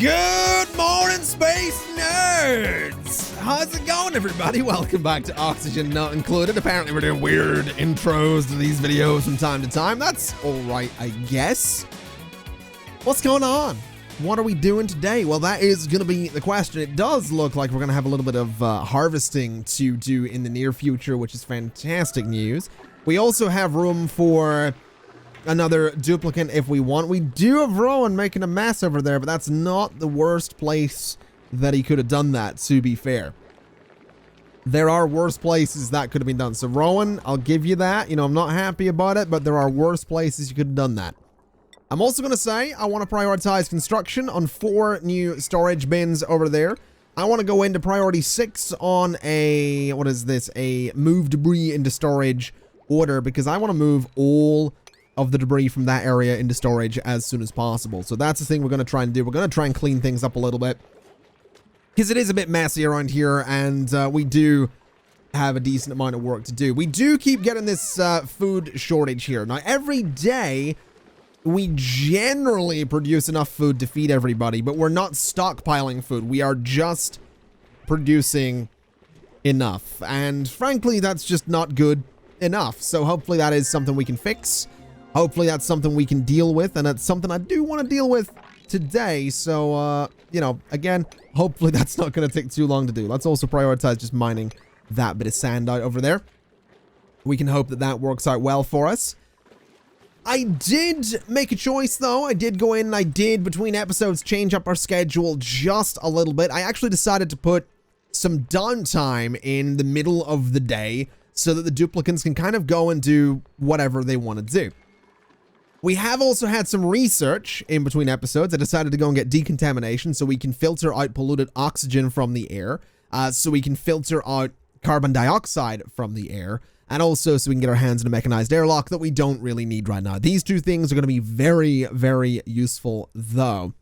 Good morning, space nerds! How's it going, everybody? Welcome back to Oxygen Not Included. Apparently we're doing weird intros to these videos from time to time. That's alright, I guess. What's going on? What are we doing today? Well, that is going to be the question. It does look like we're going to have a little bit of harvesting to do in the near future, which is fantastic news. We also have room for another duplicate if we want. We do have Rowan making a mess over there, but that's not the worst place that he could have done that, to be fair. There are worse places that could have been done. So Rowan, I'll give you that. You know, I'm not happy about it, but there are worse places you could have done that. I'm also going to say I want to prioritize construction on 4 new storage bins over there. I want to go into priority 6 on a, what is this? A move debris into storage order, because I want to move all of the debris from that area into storage as soon as possible. So that's the thing we're going to try and do. We're going to try and clean things up a little bit, because it is a bit messy around here, and we do have a decent amount of work to do. We do keep getting this food shortage here. Now, every day we generally produce enough food to feed everybody, but we're not stockpiling food. We are just producing enough, and frankly, that's just not good enough. So hopefully that is something we can fix. Hopefully that's something we can deal with, and that's something I do want to deal with today. So, you know, again, hopefully that's not going to take too long to do. Let's also prioritize just mining that bit of sand out over there. We can hope that that works out well for us. I did make a choice, though. I did go in and I did, between episodes, change up our schedule just a little bit. I actually decided to put some downtime in the middle of the day so that the duplicants can kind of go and do whatever they want to do. We have also had some research in between episodes. I decided to go and get decontamination so we can filter out polluted oxygen from the air, so we can filter out carbon dioxide from the air, and also so we can get our hands on a mechanized airlock that we don't really need right now. These two things are going to be very, very useful, though.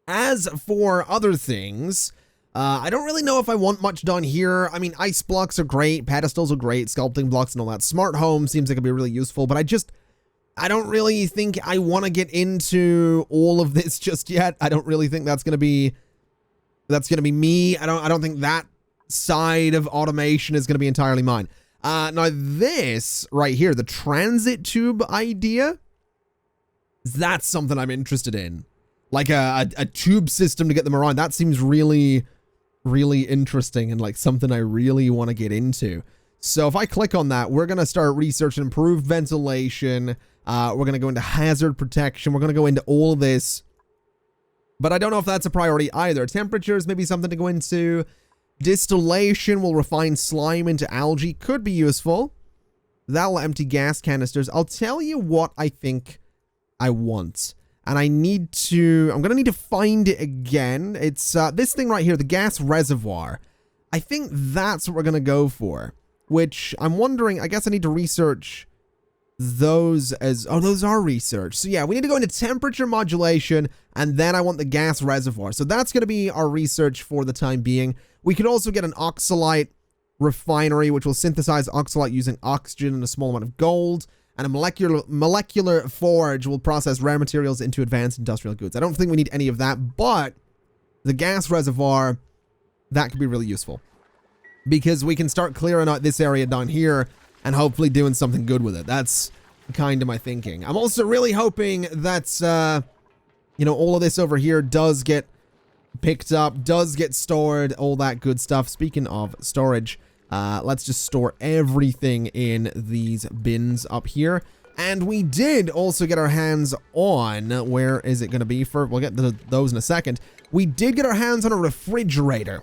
As for other things, I don't really know if I want much done here. I mean, ice blocks are great, pedestals are great, sculpting blocks and all that. Smart home seems like it'd be really useful, but I don't really think I want to get into all of this just yet. I don't really think that's going to be me. I don't think that side of automation is going to be entirely mine. Now this right here, the transit tube idea, that's something I'm interested in. Like a tube system to get them around. That seems really, really interesting and like something I really want to get into. So if I click on that, we're going to start researching improved ventilation. We're going to go into hazard protection. We're going to go into all of this. But I don't know if that's a priority either. Temperatures, maybe something to go into. Distillation will refine slime into algae. Could be useful. That'll empty gas canisters. I'll tell you what I think I want. And I'm going to need to find it again. It's this thing right here, the gas reservoir. I think that's what we're going to go for. Which I'm wondering, I guess I need to research those as, oh, those are research. So yeah, we need to go into temperature modulation, and then I want the gas reservoir. So that's going to be our research for the time being. We could also get an oxalite refinery, which will synthesize oxalite using oxygen and a small amount of gold. And a molecular forge will process rare materials into advanced industrial goods. I don't think we need any of that, but the gas reservoir, that could be really useful, because we can start clearing out this area down here and hopefully doing something good with it. That's kind of my thinking. I'm also really hoping that, you know, all of this over here does get picked up, does get stored, all that good stuff. Speaking of storage, let's just store everything in these bins up here. And we did also get our hands on, where is it going to be? We'll get to those in a second. We did get our hands on a refrigerator,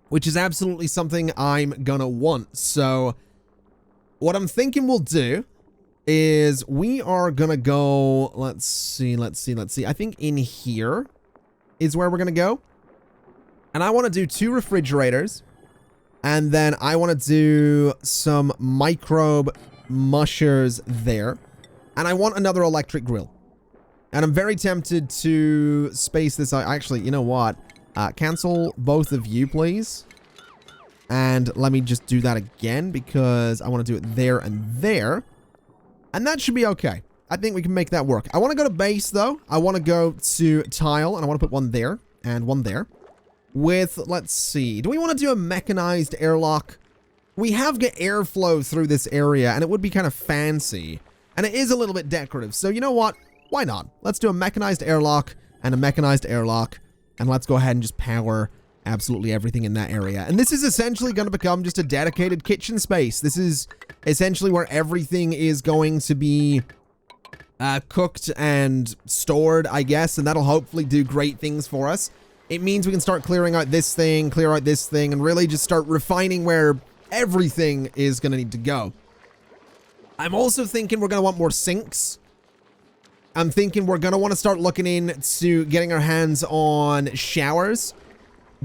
which is absolutely something I'm gonna want. So what I'm thinking we'll do is we are gonna go, let's see. I think in here is where we're gonna go. And I want to do 2 refrigerators. And then I want to do some microbe mushers there. And I want another electric grill. And I'm very tempted to space this out. Actually, you know what? Cancel both of you, please. And let me just do that again, because I want to do it there and there. And that should be okay. I think we can make that work. I want to go to base, though. I want to go to tile, and I want to put one there and one there. With, let's see, do we want to do a mechanized airlock? We have got airflow through this area, and it would be kind of fancy. And it is a little bit decorative, so you know what? Why not? Let's do a mechanized airlock and a mechanized airlock, and let's go ahead and just power absolutely everything in that area. And this is essentially going to become just a dedicated kitchen space. This is essentially where everything is going to be cooked and stored, I guess, and that'll hopefully do great things for us. It means we can start clearing out this thing, clear out this thing, and really just start refining where everything is going to need to go. I'm also thinking we're going to want more sinks. I'm thinking we're going to want to start looking into getting our hands on showers,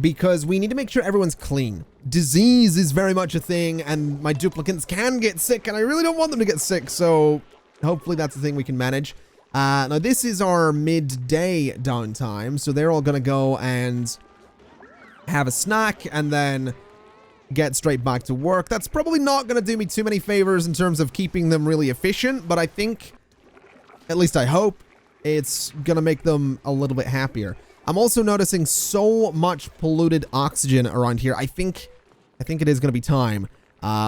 because we need to make sure everyone's clean. Disease is very much a thing, and my duplicants can get sick, and I really don't want them to get sick, so hopefully that's the thing we can manage. Now, this is our midday downtime, so they're all going to go and have a snack and then get straight back to work. That's probably not going to do me too many favors in terms of keeping them really efficient, but I think, at least I hope, it's going to make them a little bit happier. I'm also noticing so much polluted oxygen around here. I think it is going to be time.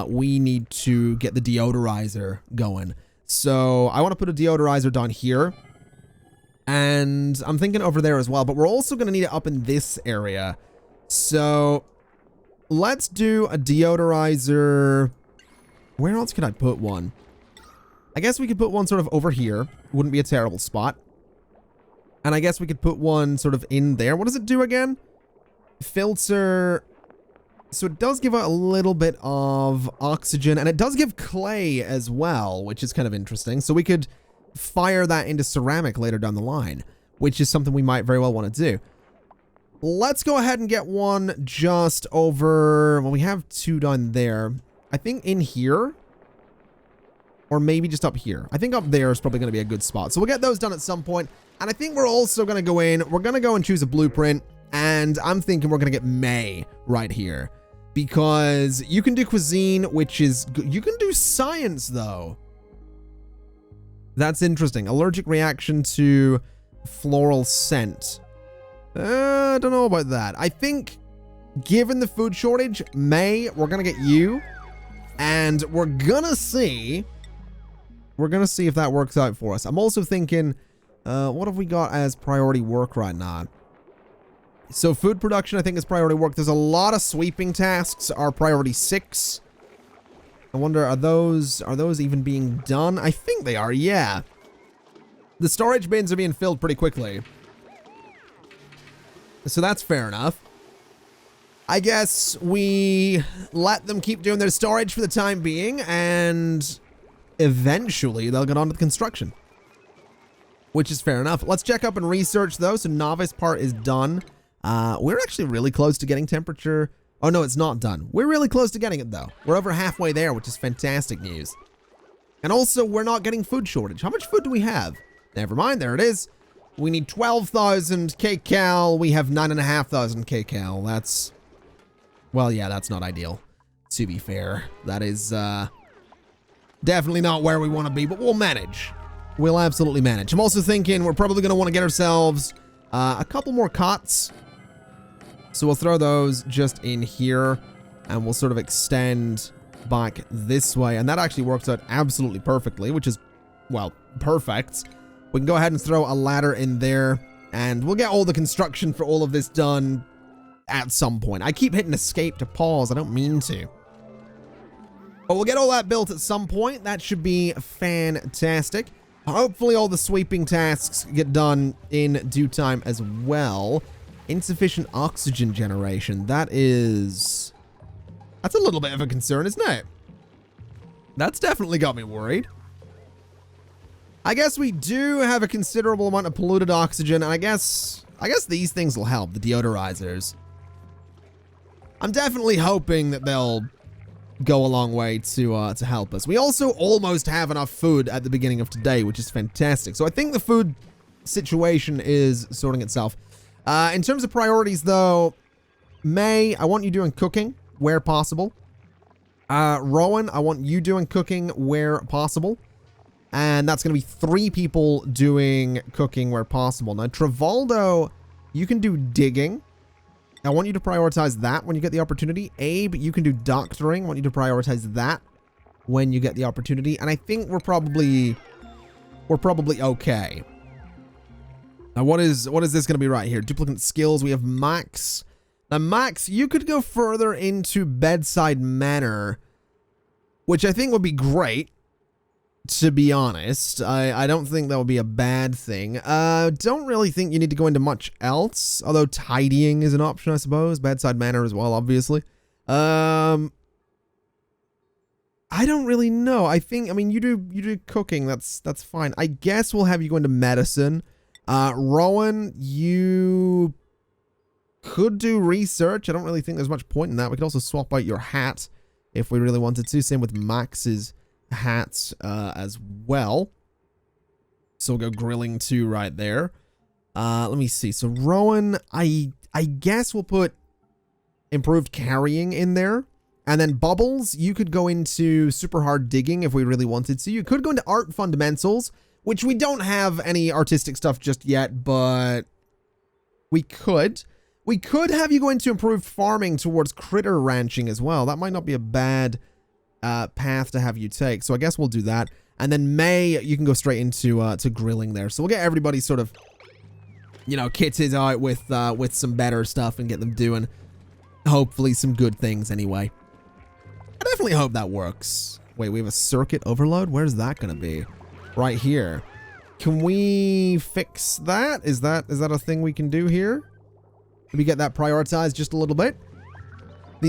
We need to get the deodorizer going. So I want to put a deodorizer down here. And I'm thinking over there as well. But we're also going to need it up in this area. So let's do a deodorizer. Where else can I put one? I guess we could put one sort of over here. Wouldn't be a terrible spot. And I guess we could put one sort of in there. What does it do again? Filter. So it does give out a little bit of oxygen, and it does give clay as well, which is kind of interesting. So we could fire that into ceramic later down the line, which is something we might very well want to do. Let's go ahead and get one just over, well, we have two down there. I think in here, or maybe just up here. I think up there is probably going to be a good spot. So we'll get those done at some point. And I think we're also going to go in, we're going to go and choose a blueprint, and I'm thinking we're going to get May right here. Because you can do cuisine, which is good. You can do science, though. That's interesting. Allergic reaction to floral scent. I don't know about that. I think, given the food shortage, May, we're going to get you. And we're going to see. We're going to see if that works out for us. I'm also thinking, what have we got as priority work right now? So food production, I think, is priority work. There's a lot of sweeping tasks are priority 6. I wonder, are those even being done? I think they are, yeah. The storage bins are being filled pretty quickly. So that's fair enough. I guess we let them keep doing their storage for the time being, and eventually they'll get on to the construction. Which is fair enough. Let's check up and research, though. So novice part is done. We're actually really close to getting temperature. Oh, no, it's not done. We're really close to getting it, though. We're over halfway there, which is fantastic news. And also, we're not getting food shortage. How much food do we have? Never mind, there it is. We need 12,000 kcal. We have 9,500 kcal. That's, well, yeah, that's not ideal, to be fair. That is definitely not where we want to be, but we'll manage. We'll absolutely manage. I'm also thinking we're probably going to want to get ourselves a couple more cots. So we'll throw those just in here, and we'll sort of extend back this way. And that actually works out absolutely perfectly, which is, well, perfect. We can go ahead and throw a ladder in there, and we'll get all the construction for all of this done at some point. I keep hitting escape to pause. I don't mean to. But we'll get all that built at some point. That should be fantastic. Hopefully all the sweeping tasks get done in due time as well. Insufficient oxygen generation. That's a little bit of a concern, isn't it? That's definitely got me worried. I guess we do have a considerable amount of polluted oxygen, and I guess these things will help, the deodorizers. I'm definitely hoping that they'll go a long way to help us. We also almost have enough food at the beginning of today, which is fantastic. So I think the food situation is sorting itself. In terms of priorities, though, May, I want you doing cooking where possible. Rowan, I want you doing cooking where possible. And that's going to be 3 people doing cooking where possible. Now, Travoldo, you can do digging. I want you to prioritize that when you get the opportunity. Abe, you can do doctoring. I want you to prioritize that when you get the opportunity. And I think we're probably okay. Now, what is this going to be right here? Duplicate skills. We have Max. Now, Max, you could go further into bedside manner, which I think would be great. To be honest, I don't think that would be a bad thing. Don't really think you need to go into much else, although tidying is an option, I suppose. Bedside manner as well, obviously. I don't really know. I mean, you do cooking. That's fine. I guess we'll have you go into medicine. Rowan, you could do research. I don't really think there's much point in that. We could also swap out your hat if we really wanted to. Same with Max's hats as well. So we'll go grilling 2 right there. Let me see. So Rowan, I guess we'll put improved carrying in there. And then Bubbles, you could go into super hard digging if we really wanted to. You could go into art fundamentals, which we don't have any artistic stuff just yet, but we could. We could have you go into improved farming towards critter ranching as well. That might not be a bad path to have you take. So I guess we'll do that. And then May, you can go straight into to grilling there. So we'll get everybody sort of, you know, kitted out with some better stuff and get them doing hopefully some good things anyway. I definitely hope that works. Wait, we have a circuit overload? Where's that going to be? Right here. Can we fix that? Is that a thing we can do here? Can we get that prioritized just a little bit?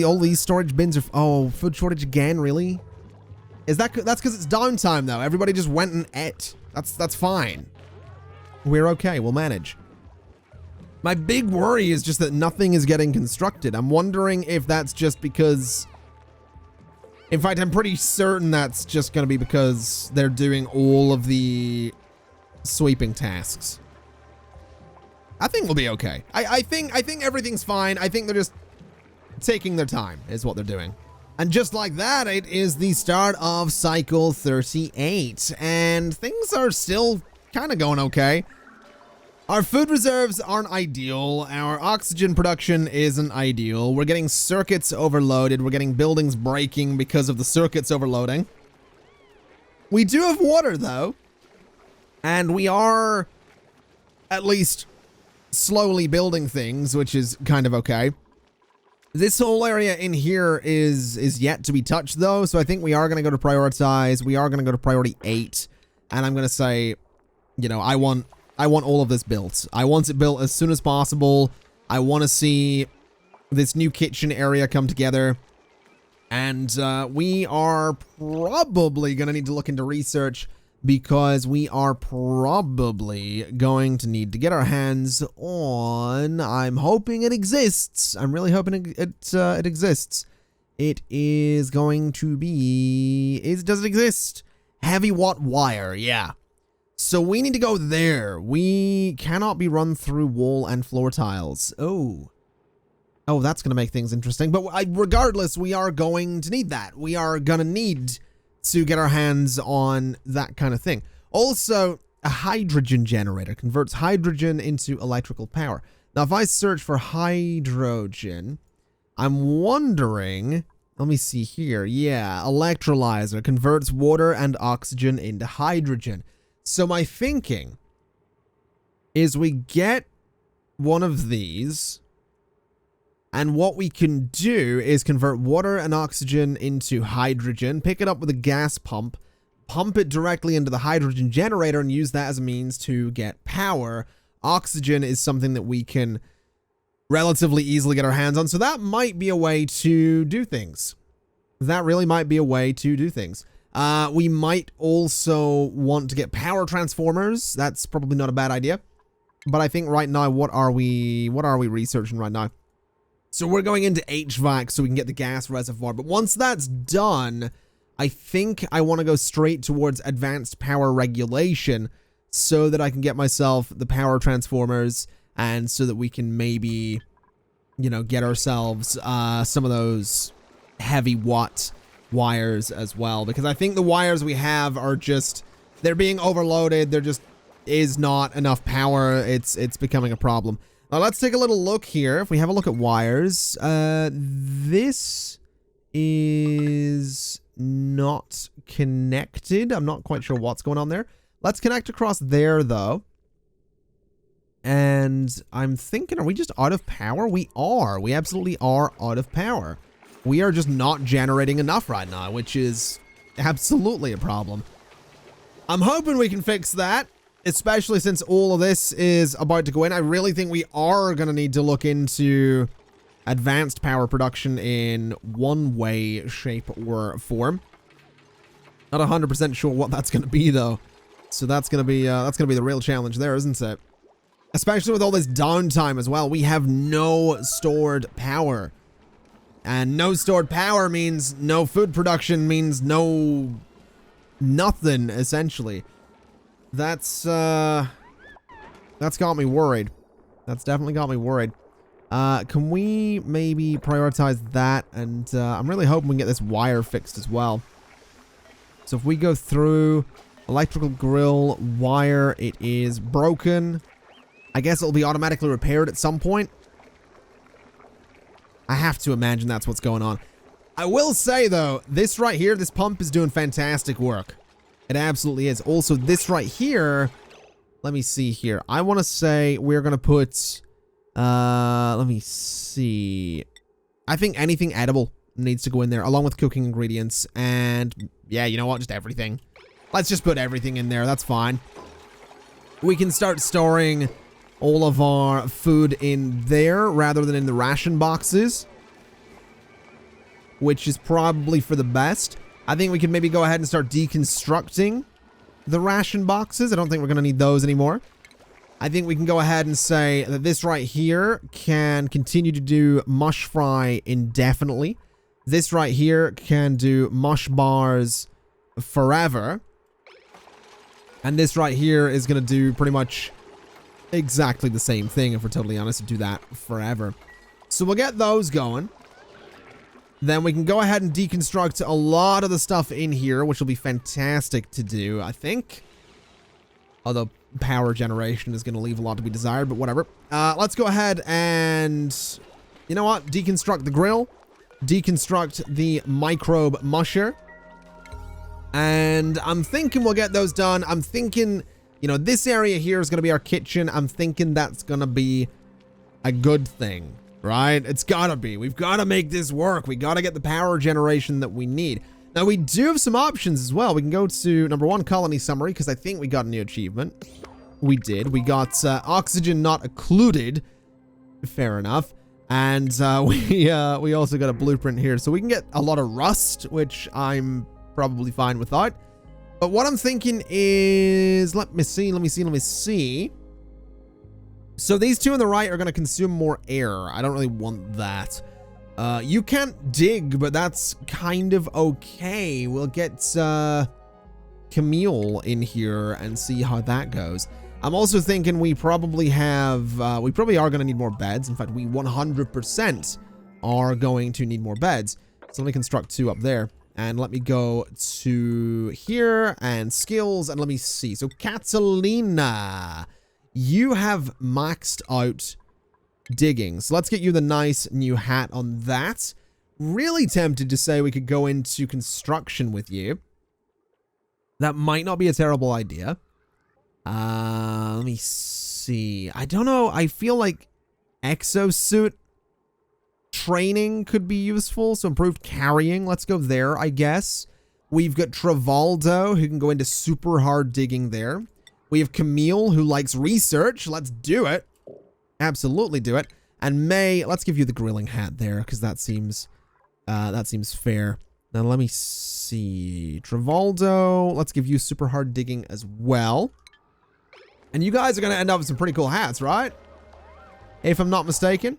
All these storage bins are... Oh, food shortage again, really? That's because it's downtime, though. Everybody just went and ate. That's fine. We're okay. We'll manage. My big worry is just that nothing is getting constructed. I'm wondering if that's just because... In fact, I'm pretty certain that's just going to be because they're doing all of the sweeping tasks. I think we'll be okay. I think everything's fine. I think they're just... taking their time is what they're doing. And just like that, it is the start of cycle 38 and things are still kind of going okay. Our food reserves aren't ideal. Our oxygen production isn't ideal. We're getting circuits overloaded. We're getting buildings breaking because of the circuits overloading. We do have water though, and we are at least slowly building things, which is kind of okay. This whole area in here is yet to be touched, though, so I think we are going to go to prioritize. We are going to go to priority 8, and I'm going to say, you know, I want all of this built. I want it built as soon as possible. I want to see this new kitchen area come together, and we are probably going to need to look into research because we are probably going to need to get our hands on... I'm hoping it exists. I'm really hoping it exists. It is going to be... Does it exist? Heavy watt wire, yeah. So we need to go there. We cannot be run through wall and floor tiles. Oh, that's going to make things interesting. But regardless, we are going to need that. We are going to need... to get our hands on that kind of thing. Also, a hydrogen generator converts hydrogen into electrical power. Now, if I search for hydrogen, I'm wondering, let me see here. Yeah, Electrolyzer converts water and oxygen into hydrogen. So my thinking is we get one of these, and what we can do is convert water and oxygen into hydrogen, pick it up with a gas pump, pump it directly into the hydrogen generator, and use that as a means to get power. Oxygen is something that we can relatively easily get our hands on, so that might be a way to do things. That really might be a way to do things. We might also want to get power transformers. That's probably not a bad idea. But I think right now, what are we researching right now? So we're going into HVAC so we can get the gas reservoir. But once that's done, I think I want to go straight towards advanced power regulation so that I can get myself the power transformers and so that we can maybe, you know, get ourselves some of those heavy watt wires as well. Because I think the wires we have are just They're being overloaded. There just is not enough power. It's becoming a problem. Now let's take a little look here. If we have a look at wires, this is not connected. I'm not quite sure what's going on there. Let's connect across there though. And I'm thinking, are we just out of power? We are. We absolutely are out of power. We are just not generating enough right now, which is absolutely a problem. I'm hoping we can fix that, especially since all of this is about to go in. I really think we are going to need to look into advanced power production in one way, shape, or form. Not 100% sure what that's going to be though. So that's going to be the real challenge there, isn't it? Especially with all this downtime as well. We have no stored power. And no stored power means no food production, means no nothing, essentially. That's got me worried. That's definitely got me worried. Can we maybe prioritize that? And I'm really hoping we can get this wire fixed as well. So if we go through electrical grill wire, it is broken. I guess it'll be automatically repaired at some point. I have to imagine that's what's going on. I will say though, this right here, this pump is doing fantastic work. It absolutely is. Also, this right here, let me see here. I want to say we're going to put, let me see. I think anything edible needs to go in there along with cooking ingredients. And yeah, you know what? Just everything. Let's just put everything in there. That's fine. We can start storing all of our food in there rather than in the ration boxes, which is probably for the best. I think we can maybe go ahead and start deconstructing the ration boxes. I don't think we're going to need those anymore. I think we can go ahead and say that this right here can continue to do mush fry indefinitely. This right here can do mush bars forever. And this right here is going to do pretty much exactly the same thing, if we're totally honest, to do that forever. So we'll get those going. Then we can go ahead and deconstruct a lot of the stuff in here, which will be fantastic to do, I think. Although power generation is going to leave a lot to be desired, but whatever. Let's go ahead and, you know what? Deconstruct the grill. Deconstruct the microbe musher. And I'm thinking we'll get those done. I'm thinking, you know, this area here is going to be our kitchen. I'm thinking that's going to be a good thing, right? It's got to be. We've got to make this work. We got to get the power generation that we need. Now, we do have some options as well. We can go to number 1, colony summary, because I think we got a new achievement. We did. We got oxygen not occluded. Fair enough. And we also got a blueprint here. So we can get a lot of rust, which I'm probably fine without. But what I'm thinking is, let me see. So these two on the right are going to consume more air. I don't really want that. You can't dig, but that's kind of okay. We'll get Camille in here and see how that goes. I'm also thinking we probably are going to need more beds. In fact, we 100% are going to need more beds. So let me construct 2 up there. And let me go to here and skills, and let me see. So Catalina, you have maxed out digging. So let's get you the nice new hat on that. Really tempted to say we could go into construction with you. That might not be a terrible idea. Let me see. I don't know. I feel like exosuit training could be useful, so improved carrying. Let's go there, I guess. We've got Travaldo, who can go into super hard digging there. We have Camille, who likes research. Let's do it. Absolutely do it. And May, let's give you the grilling hat there, because that seems fair. Now let me see. Travaldo, let's give you super hard digging as well. And you guys are going to end up with some pretty cool hats, right? If I'm not mistaken.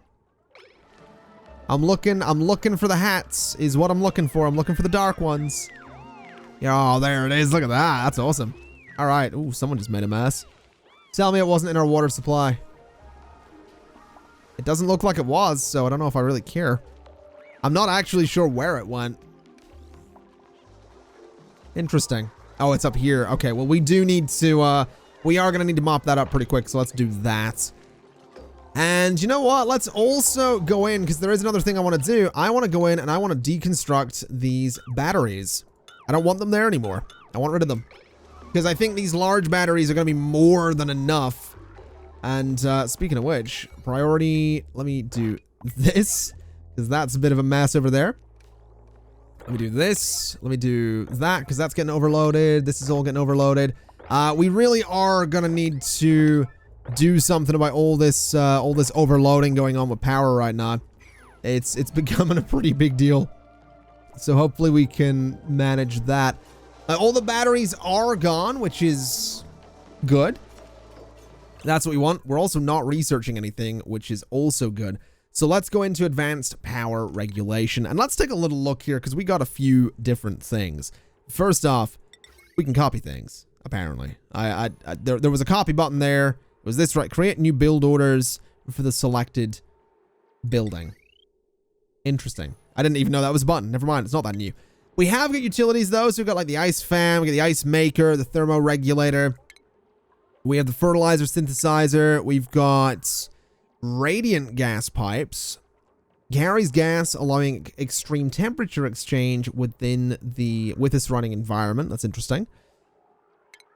I'm looking for the hats is what I'm looking for. I'm looking for the dark ones. Oh, there it is. Look at that. That's awesome. All right. Ooh, someone just made a mess. Tell me it wasn't in our water supply. It doesn't look like it was, so I don't know if I really care. I'm not actually sure where it went. Interesting. Oh, it's up here. Okay, well, we do need to, we are going to need to mop that up pretty quick, so let's do that. And you know what? Let's also go in, because there is another thing I want to do. I want to go in and I want to deconstruct these batteries. I don't want them there anymore. I want rid of them. Because I think these large batteries are going to be more than enough. And speaking of which, priority, let me do this, because that's a bit of a mess over there. Let me do this. Let me do that, because that's getting overloaded. This is all getting overloaded. We really are going to need to do something about all this overloading going on with power right now. It's becoming a pretty big deal. So hopefully we can manage that. All the batteries are gone, which is good. That's what we want. We're also not researching anything, which is also good. So let's go into advanced power regulation, and let's take a little look here, because we got a few different things. First off, we can copy things, apparently. There was a copy button there. It was this, right? Create new build orders for the selected building. Interesting. I didn't even know that was a button. Never mind, it's not that new. We have got utilities, though, so we've got like the ice fan, we got the ice maker, the thermoregulator. We have the fertilizer synthesizer. We've got radiant gas pipes. Carries gas, allowing extreme temperature exchange with this running environment. That's interesting.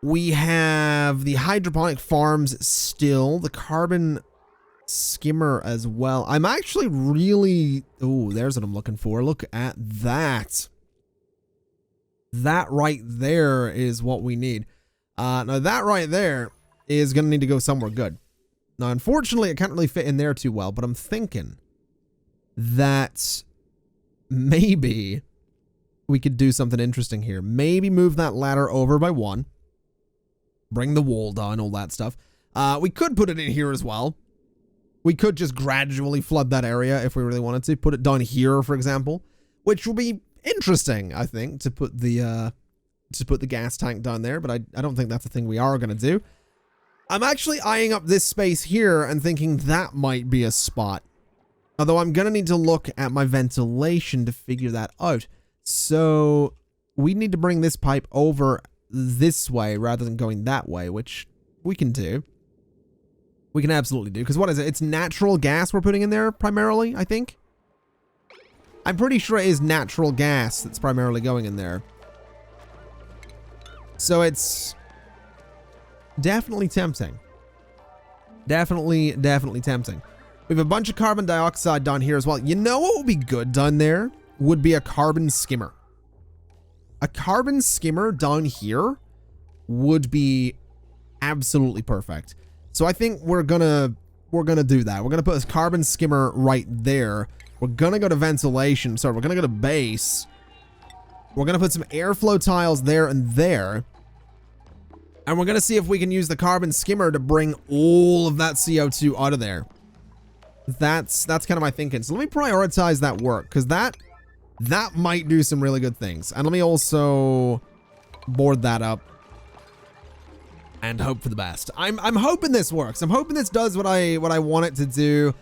We have the hydroponic farms still. The carbon skimmer as well. I'm actually really... Oh, there's what I'm looking for. Look at that. That right there is what we need. Now that right there is going to need to go somewhere good. Now, unfortunately, it can't really fit in there too well, but I'm thinking that maybe we could do something interesting here. Maybe move that ladder over by one. Bring the wall down, all that stuff. We could put it in here as well. We could just gradually flood that area if we really wanted to. Put it down here, for example, which will be interesting, I think, to put the gas tank down there, but I don't think that's the thing we are going to do. I'm actually eyeing up this space here and thinking that might be a spot. Although I'm going to need to look at my ventilation to figure that out. So we need to bring this pipe over this way rather than going that way, which we can do. We can absolutely do. Because what is it? It's natural gas we're putting in there primarily, I think. I'm pretty sure it is natural gas that's primarily going in there. So it's definitely tempting. Definitely tempting. We have a bunch of carbon dioxide down here as well. You know what would be good down there? Would be a carbon skimmer. A carbon skimmer down here would be absolutely perfect. So I think we're gonna do that. We're gonna put this carbon skimmer right there. We're gonna go to ventilation. Sorry, we're gonna go to base. We're gonna put some airflow tiles there and there. And we're gonna see if we can use the carbon skimmer to bring all of that CO2 out of there. That's kind of my thinking. So let me prioritize that work, because that might do some really good things. And let me also board that up and hope for the best. I'm hoping this works. I'm hoping this does what I want it to do,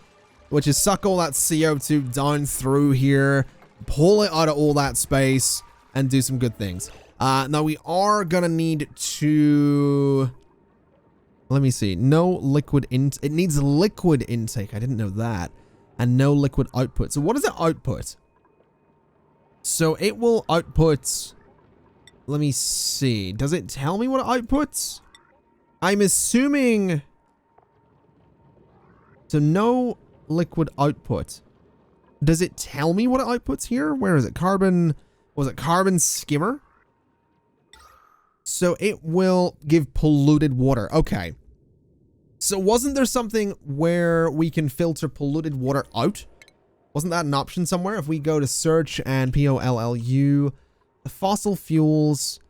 which is suck all that CO2 down through here, pull it out of all that space, and do some good things. Now we are gonna need to... Let me see. No liquid it needs liquid intake. I didn't know that. And no liquid output. So what does it output? So it will output... Let me see. Does it tell me what it outputs? I'm assuming... So no liquid output. Does it tell me what it outputs here? Where is it? Carbon... Was it carbon skimmer? So it will give polluted water. Okay. So wasn't there something where we can filter polluted water out? Wasn't that an option somewhere? If we go to search and POLLU, fossil fuels,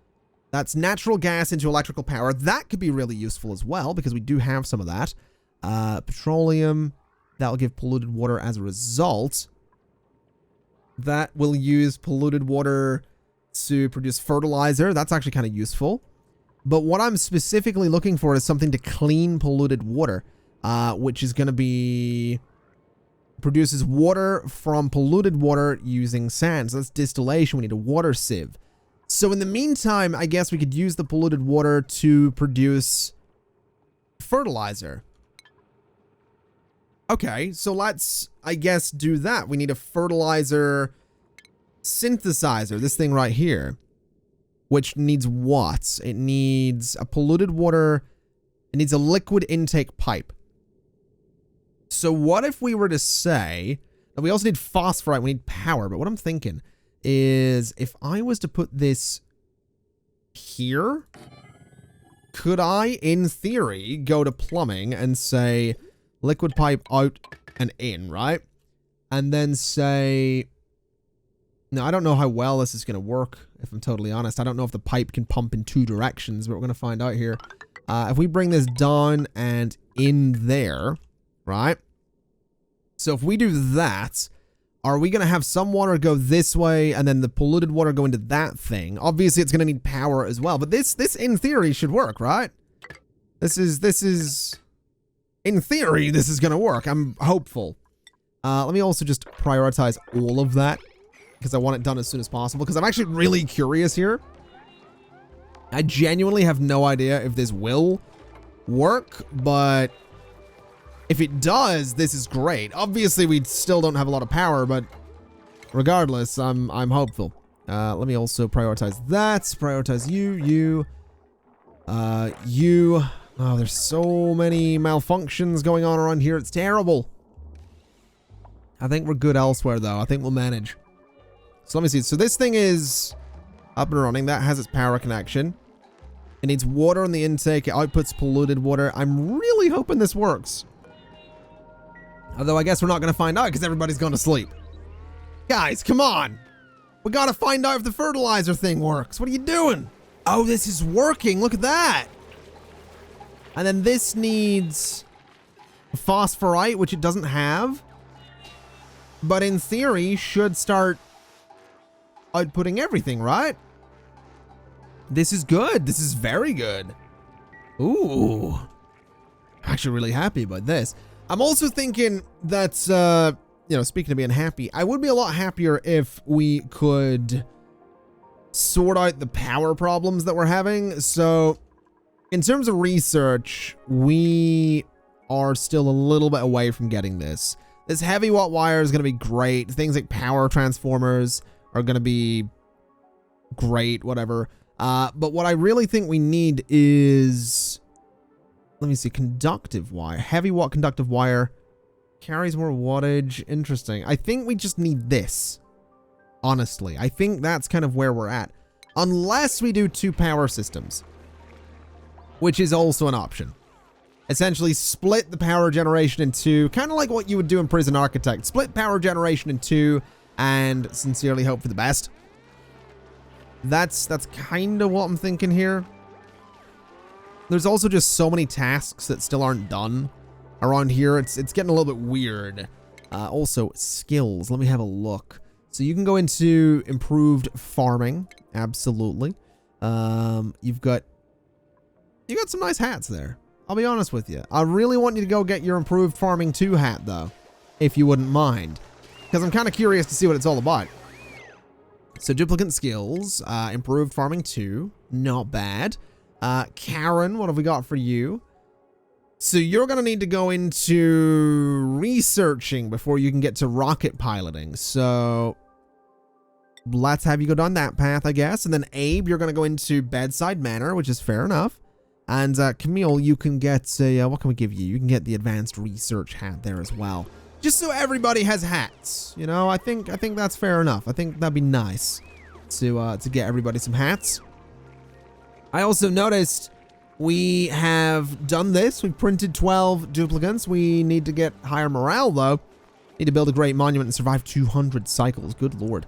that's natural gas into electrical power. That could be really useful as well, because we do have some of that. Petroleum, that will give polluted water as a result. That will use polluted water to produce fertilizer. That's actually kind of useful. But what I'm specifically looking for is something to clean polluted water, which is going to be... produces water from polluted water using sand. So that's distillation. We need a water sieve. So in the meantime, I guess we could use the polluted water to produce fertilizer. Okay, so let's, I guess, do that. We need a fertilizer synthesizer, this thing right here, which needs what? It needs a polluted water, it needs a liquid intake pipe. So what if we were to say, that we also need phosphorite, we need power, but what I'm thinking is if I was to put this here, could I, in theory, go to plumbing and say liquid pipe out and in, right? And then say, now I don't know how well this is going to work, if I'm totally honest. I don't know if the pipe can pump in 2 directions, but we're going to find out here. If we bring this down and in there, right? So if we do that, are we going to have some water go this way and then the polluted water go into that thing? Obviously, it's going to need power as well, but this in theory should work, right? This is, in theory, this is going to work. I'm hopeful. Let me also just prioritize all of that because I want it done as soon as possible because I'm actually really curious here. I genuinely have no idea if this will work, but if it does, this is great. Obviously, we still don't have a lot of power, but regardless, I'm hopeful. Let me also prioritize that. Prioritize you. You. Oh, there's so many malfunctions going on around here. It's terrible. I think we're good elsewhere, though. I think we'll manage. So let me see. So this thing is up and running. That has its power connection. It needs water in the intake. It outputs polluted water. I'm really hoping this works. Although I guess we're not going to find out because everybody's going to sleep. Guys, come on. We got to find out if the fertilizer thing works. What are you doing? Oh, this is working. Look at that. And then this needs phosphorite, which it doesn't have. But in theory, should start outputting everything, right? This is good. This is very good. Ooh. I'm actually really happy about this. I'm also thinking that, you know, speaking of being happy, I would be a lot happier if we could sort out the power problems that we're having. So in terms of research, we are still a little bit away from getting this. This heavy watt wire is going to be great. Things like power transformers are going to be great, whatever. But what I really think we need is, let me see, conductive wire. Heavy watt conductive wire carries more wattage. Interesting. I think we just need this. Honestly, I think that's kind of where we're at. Unless we do 2 power systems, which is also an option. Essentially split the power generation in 2, kind of like what you would do in Prison Architect. Split power generation in 2 and sincerely hope for the best. That's kind of what I'm thinking here. There's also just so many tasks that still aren't done around here. It's getting a little bit weird. Also, skills. Let me have a look. So you can go into improved farming. Absolutely. You've got some nice hats there. I'll be honest with you. I really want you to go get your improved farming 2 hat, though, if you wouldn't mind, because I'm kind of curious to see what it's all about. So duplicate skills, improved farming 2, not bad. Karen, what have we got for you? So you're going to need to go into researching before you can get to rocket piloting. So let's have you go down that path, I guess. And then Abe, you're going to go into bedside manner, which is fair enough. And Camille, you can get, what can we give you? You can get the advanced research hat there as well. Just so everybody has hats, you know. I think that's fair enough. I think that'd be nice to get everybody some hats. I also noticed we have done this. We've printed 12 duplicates. We need to get higher morale though. Need to build a great monument and survive 200 cycles. Good lord.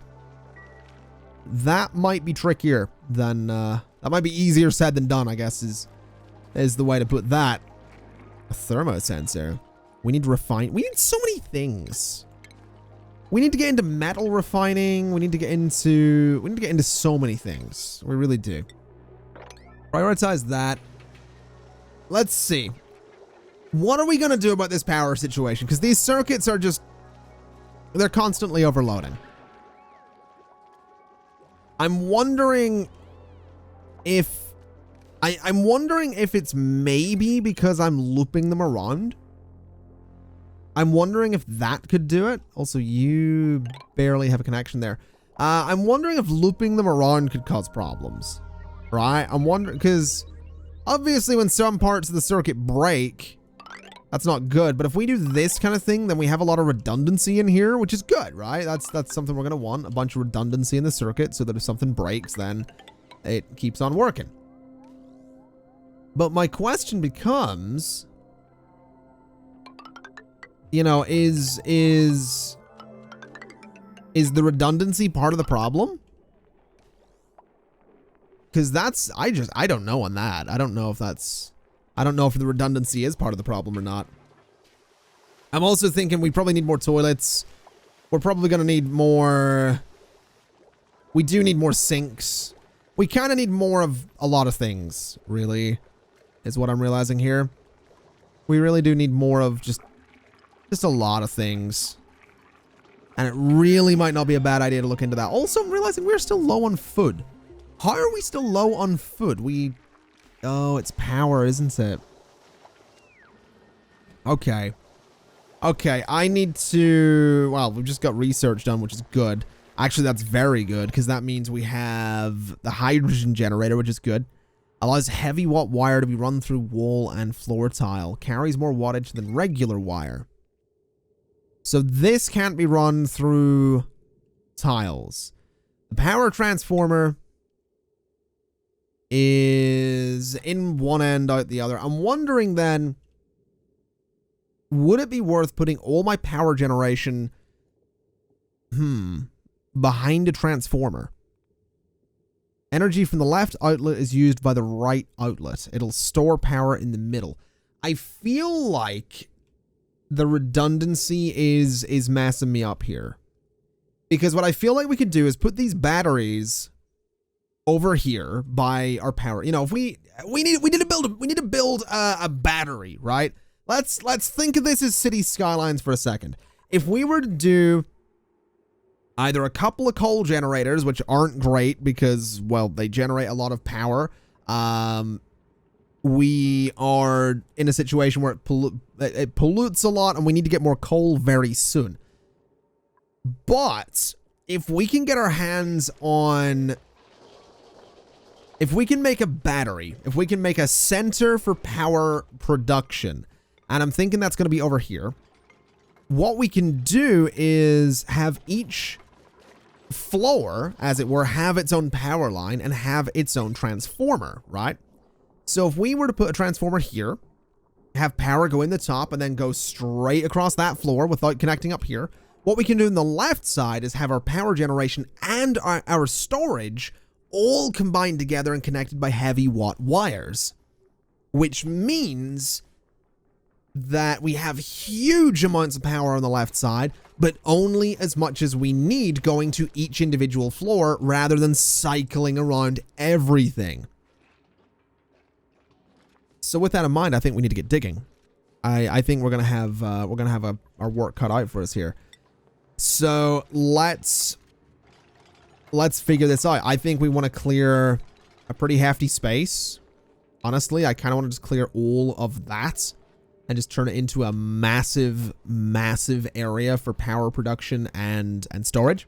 That might be trickier than that might be easier said than done, I guess is the way to put that. A thermosensor. We need to refine. We need so many things. We need to get into metal refining. We need to get into so many things. We really do. Prioritize that. Let's see. What are we going to do about this power situation? Because these circuits are just, they're constantly overloading. I'm wondering if I'm wondering if it's maybe because I'm looping them around. I'm wondering if that could do it. Also, you barely have a connection there. I'm wondering if looping them around could cause problems, right? I'm wondering, because obviously when some parts of the circuit break, that's not good. But if we do this kind of thing, then we have a lot of redundancy in here, which is good, right? That's something we're going to want, a bunch of redundancy in the circuit so that if something breaks, then it keeps on working. But my question becomes, you know, is the redundancy part of the problem? Because that's, I don't know on that. I don't know if the redundancy is part of the problem or not. I'm also thinking we probably need more toilets. We're probably going to need more. We do need more sinks. We kind of need more of a lot of things, really, is what I'm realizing here. We really do need more of just a lot of things. And it really might not be a bad idea to look into that. Also, I'm realizing we're still low on food. How are we still low on food? Oh, it's power, isn't it? Okay. Okay, I need to, well, we've just got research done, which is good. Actually, that's very good, because that means we have the hydrogen generator, which is good. Allows heavy watt wire to be run through wall and floor tile. Carries more wattage than regular wire. So this can't be run through tiles. The power transformer is in one end, out the other. I'm wondering then, would it be worth putting all my power generation behind a transformer? Energy from the left outlet is used by the right outlet. It'll store power in the middle. I feel like the redundancy is messing me up here. Because what I feel like we could do is put these batteries over here by our power. You know, if we need to build a battery, right? Let's think of this as city skylines for a second. If we were to do either a couple of coal generators, which aren't great because, well, they generate a lot of power. We are in a situation where it pollutes a lot and we need to get more coal very soon. But if we can get our hands on, if we can make a battery, if we can make a center for power production, and I'm thinking that's going to be over here, what we can do is have each floor, as it were, have its own power line and have its own transformer, right? So if we were to put a transformer here, have power go in the top and then go straight across that floor without connecting up here, what we can do in the left side is have our power generation and our storage all combined together and connected by heavy watt wires, which means that we have huge amounts of power on the left side, but only as much as we need going to each individual floor rather than cycling around everything. So with that in mind, I think we need to get digging. I think we're gonna have our work cut out for us here. So let's figure this out. I think we want to clear a pretty hefty space. Honestly, I kind of want to just clear all of that and just turn it into a massive, massive area for power production and storage.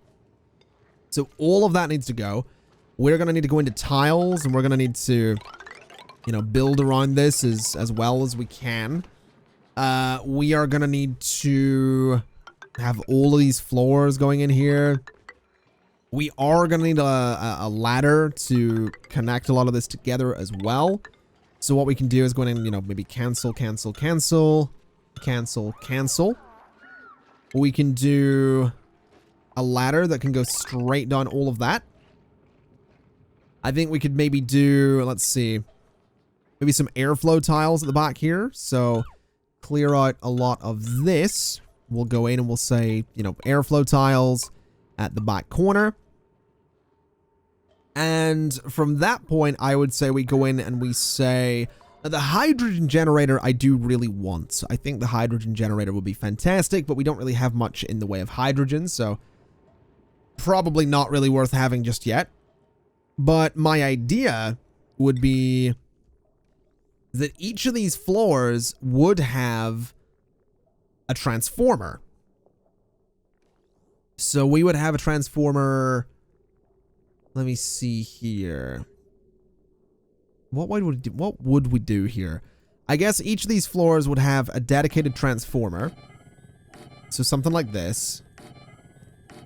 So all of that needs to go. We're going to need to go into tiles, and we're going to need to, you know, build around this as well as we can. We are going to need to have all of these floors going in here. We are going to need a ladder to connect a lot of this together as well. So what we can do is go in and, you know, maybe cancel. We can do a ladder that can go straight down all of that. I think we could maybe do, let's see, maybe some airflow tiles at the back here. So clear out a lot of this. We'll go in and we'll say, you know, airflow tiles at the back corner. And from that point, I would say we go in and we say, the hydrogen generator I do really want. I think the hydrogen generator would be fantastic, but we don't really have much in the way of hydrogen, so probably not really worth having just yet. But my idea would be that each of these floors would have a transformer. So we would have a transformer. Let me see here. What would we do here? I guess each of these floors would have a dedicated transformer. So something like this.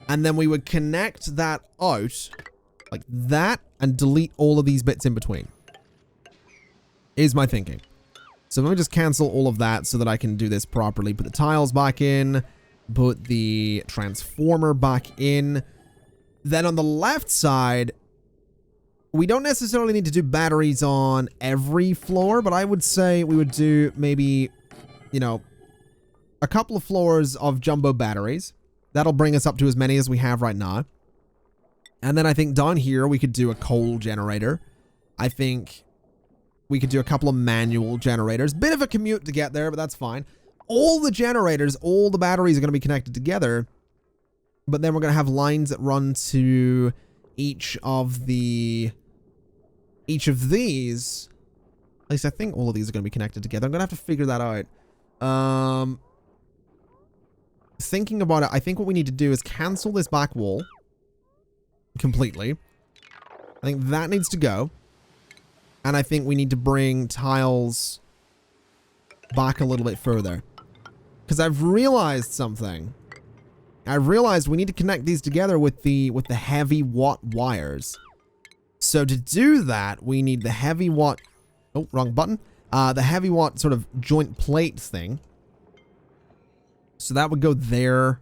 And then we would connect that out like that and delete all of these bits in between. Is my thinking. So let me just cancel all of that so that I can do this properly. Put the tiles back in. Put the transformer back in. Then on the left side, we don't necessarily need to do batteries on every floor, but I would say we would do maybe, you know, a couple of floors of jumbo batteries. That'll bring us up to as many as we have right now. And then I think down here we could do a coal generator. I think we could do a couple of manual generators. Bit of a commute to get there, but that's fine. All the generators, all the batteries are going to be connected together. But then we're going to have lines that run to each of these. At least I think all of these are going to be connected together. I'm going to have to figure that out. Thinking about it, I think what we need to do is cancel this back wall completely. I think that needs to go. And I think we need to bring tiles back a little bit further. Because I've realized something. I've realized we need to connect these together with the heavy watt wires. So to do that, we need the heavy watt... Oh, wrong button. The heavy watt sort of joint plate thing. So that would go there,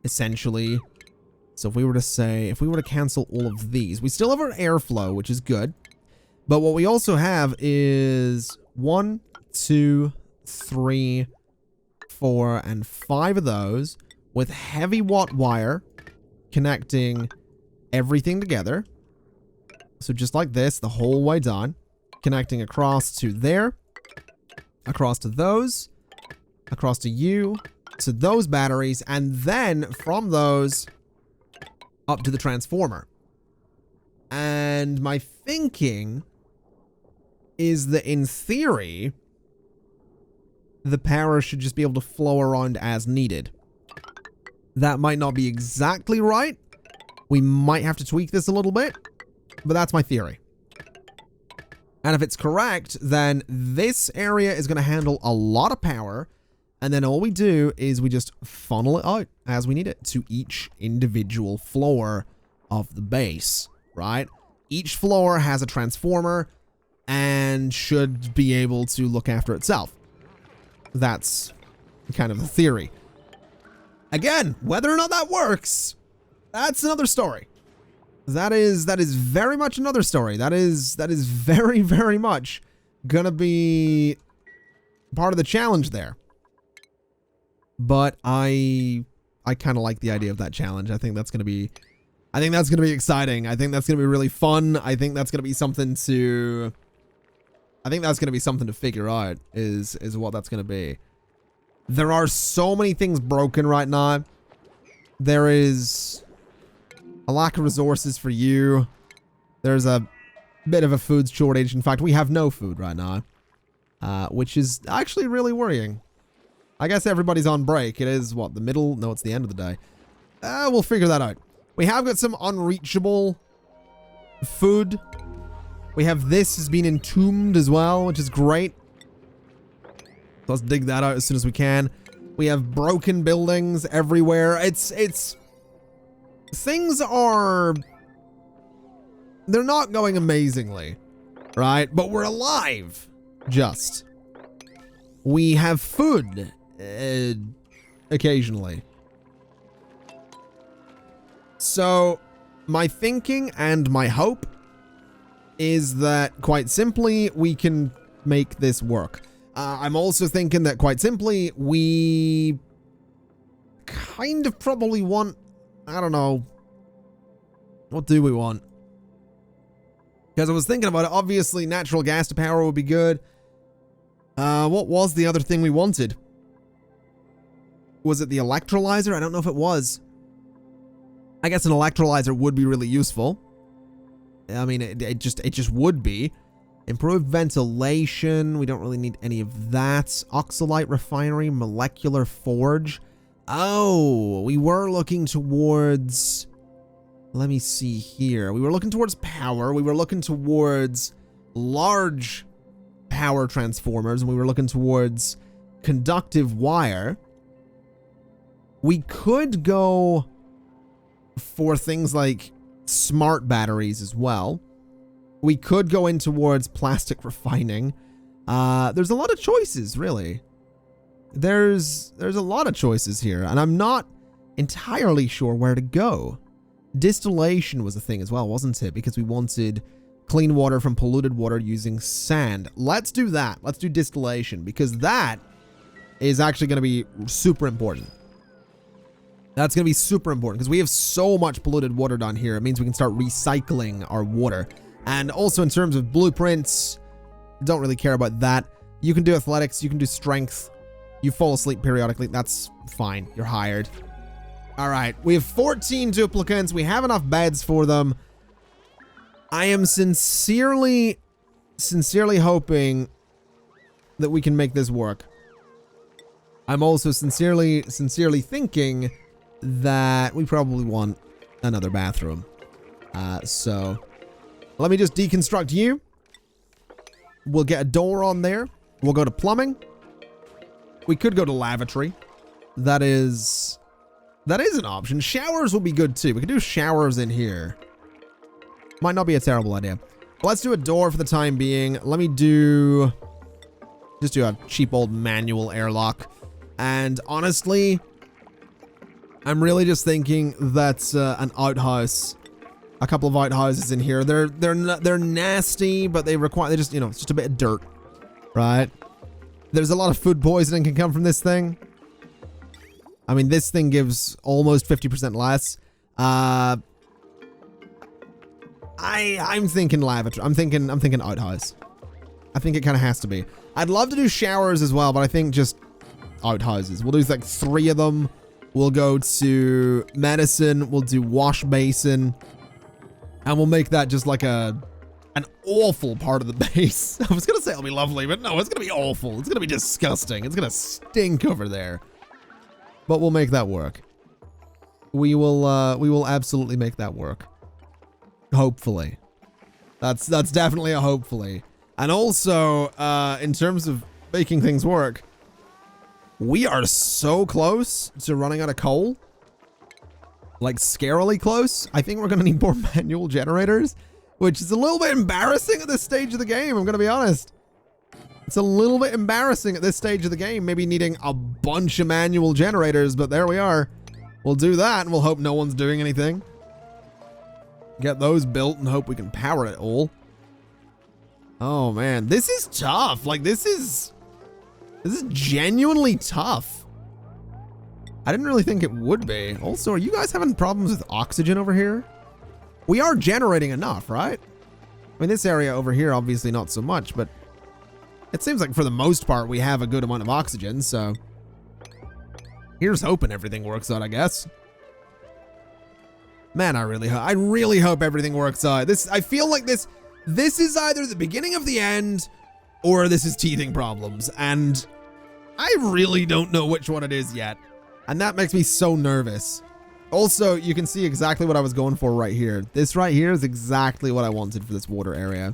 essentially. So if we were to say, if we were to cancel all of these, we still have our airflow, which is good. But what we also have is 1, 2, 3, 4, and 5 of those with heavy watt wire connecting everything together. So just like this, the whole way down, connecting across to there, across to those, across to you, to those batteries, and then from those up to the transformer. And my thinking is that in theory, the power should just be able to flow around as needed. That might not be exactly right. We might have to tweak this a little bit, but that's my theory. And if it's correct, then this area is going to handle a lot of power. And then all we do is we just funnel it out as we need it to each individual floor of the base, right? Each floor has a transformer and should be able to look after itself. That's kind of the theory. Again, whether or not that works, that's another story. That is very much another story. That is very, very much gonna be part of the challenge there. But I kind of like the idea of that challenge. I think that's gonna be exciting. I think that's gonna be really fun. I think that's gonna be something to figure out is what that's gonna be. There are so many things broken right now. There is a lack of resources for you. There's a bit of a food shortage. In fact, we have no food right now, which is actually really worrying. I guess everybody's on break. It is, what, the middle? No, it's the end of the day. We'll figure that out. We have got some unreachable food. We have this has been entombed as well, which is great. Let's dig that out as soon as we can. We have broken buildings everywhere. Things are... They're not going amazingly, right? But we're alive, just. We have food, occasionally. So, my thinking and my hope is that, quite simply, we can make this work. I'm also thinking that, quite simply, we kind of probably want... I don't know. What do we want? Because I was thinking about it. Obviously, natural gas to power would be good. What was the other thing we wanted? Was it the electrolyzer? I don't know if it was. I guess an electrolyzer would be really useful. I mean, it just would be. Improved ventilation. We don't really need any of that. Oxalite refinery, molecular forge. Oh, we were looking towards... Let me see here. We were looking towards power. We were looking towards large power transformers. And we were looking towards conductive wire. We could go for things like smart batteries as well. We could go in towards plastic refining. There's a lot of choices, really. There's a lot of choices here, and I'm not entirely sure where to go. Distillation was a thing as well, wasn't it? Because we wanted clean water from polluted water using sand. Let's do that. Let's do distillation, because that is actually going to be super important. That's going to be super important, because we have so much polluted water down here. It means we can start recycling our water. And also in terms of blueprints, don't really care about that. You can do athletics, you can do strength. You fall asleep periodically, that's fine. You're hired. All right, we have 14 duplicants. We have enough beds for them. I am sincerely hoping that we can make this work. I'm also sincerely thinking that we probably want another bathroom. So let me just deconstruct you. We'll get a door on there. We'll go to plumbing. We could go to lavatory. That is an option. Showers will be good too. We could do showers in here. Might not be a terrible idea. Let's do a door for the time being. Let me just do a cheap old manual airlock. And honestly, I'm really just thinking that an outhouse, a couple of outhouses in here. They're nasty, but they just, you know, it's just a bit of dirt, right? There's a lot of food poisoning can come from this thing. I mean, this thing gives almost 50% less. I'm thinking lavatory. I'm thinking outhouse. I think it kind of has to be. I'd love to do showers as well, but I think just outhouses. We'll do like 3 of them. We'll go to medicine. We'll do wash basin. And we'll make that just like an awful part of the base. I was going to say it'll be lovely, but no, it's going to be awful. It's going to be disgusting. It's going to stink over there. But we'll make that work. We will absolutely make that work. Hopefully. That's definitely a hopefully. And also, in terms of making things work, we are so close to running out of coal. Like, scarily close. I think we're going to need more manual generators, which is a little bit embarrassing at this stage of the game, I'm going to be honest. It's a little bit embarrassing at this stage of the game, maybe needing a bunch of manual generators, but there we are. We'll do that, and we'll hope no one's doing anything. Get those built and hope we can power it all. Oh, man. This is tough. Like, this is genuinely tough. I didn't really think it would be. Also, are you guys having problems with oxygen over here? We are generating enough, right? I mean, this area over here, obviously not so much, but it seems like for the most part, we have a good amount of oxygen, so here's hoping everything works out, I guess. Man, I really hope everything works out. I feel like this is either the beginning of the end or this is teething problems, and I really don't know which one it is yet. And that makes me so nervous. Also, you can see exactly what I was going for right here. This right here is exactly what I wanted for this water area.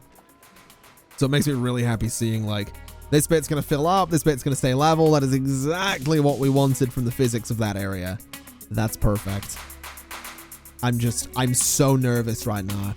So it makes me really happy seeing, like, this bit's going to fill up, this bit's going to stay level. That is exactly what we wanted from the physics of that area. That's perfect. I'm so nervous right now.